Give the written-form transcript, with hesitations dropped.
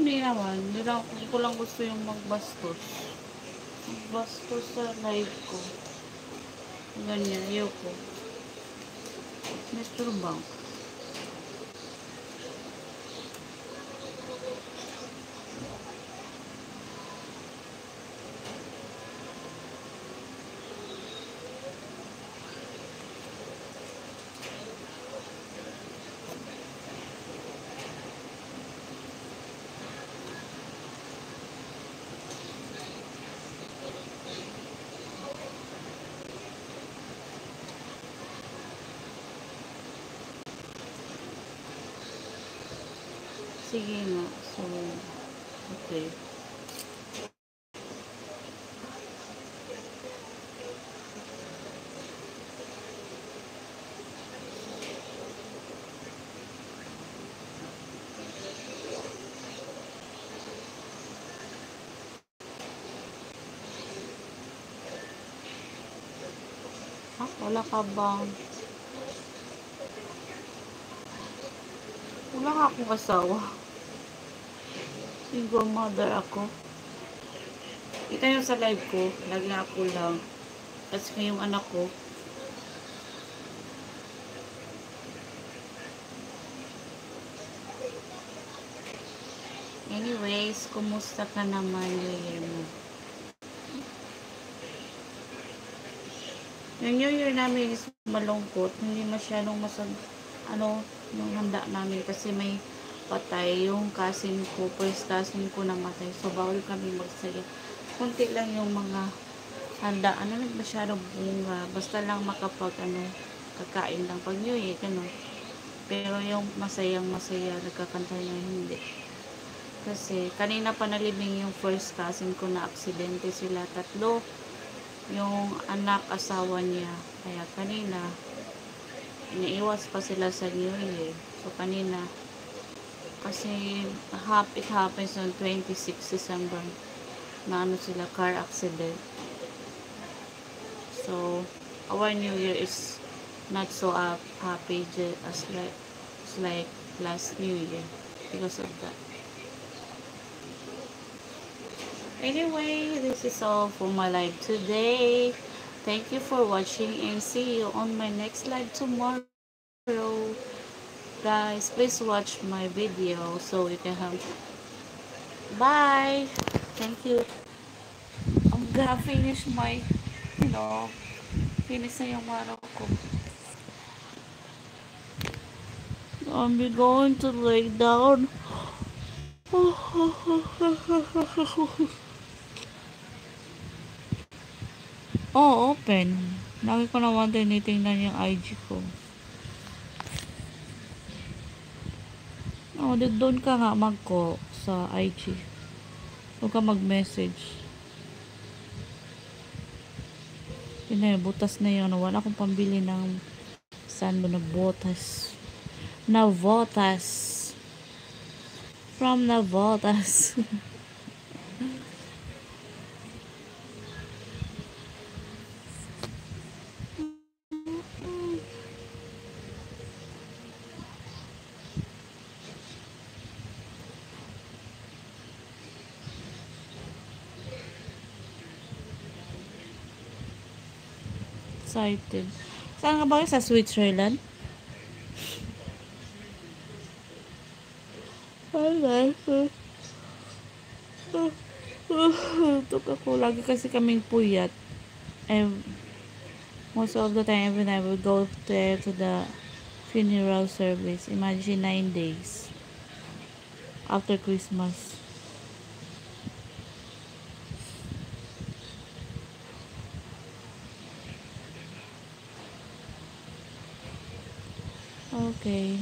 Hindi naman. Hindi ko lang gusto yung magbastos. Magbastos sa live ko. Ganyan. Ayoko. Mr. Bang. Sige nga. So, okay. Ha? Wala ka bang? Wala ka akong asawa. Single mother ako. Kita nyo sa live ko, lagi ako lang. Tapos yung anak ko, anyways, kumusta ka naman, New Year mo? Yung New Year namin is malungkot. Hindi masyadong yung handa namin kasi may patay yung cousin ko, first cousin ko namatay. So, bawal kami magsaya. Kunti lang yung mga handa. Masyadong bunga. Basta lang kakain lang pag New Year, Pero yung masayang masaya, nagkakanta niya, hindi. Kasi, kanina pa nalibing yung first cousin ko na aksidente sila tatlo. Yung anak, asawa niya. Kaya kanina, iniiwas pa sila sa New Year. So, kanina, kasi it happens on 26 December na sila car accident. So, our New Year is not so happy as like last New Year because of that. Anyway, this is all for my live today. Thank you for watching and see you on my next live tomorrow. Guys, please watch my video so you can have. Bye. Thank you. I'm gonna finish my, finish na yung araw ko. I'm going to lay down. Oh, open. Lagi ko naman tinitingnan yung IG ko. Oh, doon ka nga mag-call sa IG. Doon ka mag-message. Butas na yun. Wala akong pambili ng saan mo na botas. Navotas. From Navotas. Excited. Saan ka ba sa Switzerland? Tuk ako. Lagi kasi kaming puyat. And most of the time, every night we go there to the funeral service. Imagine 9 days after Christmas. Okay.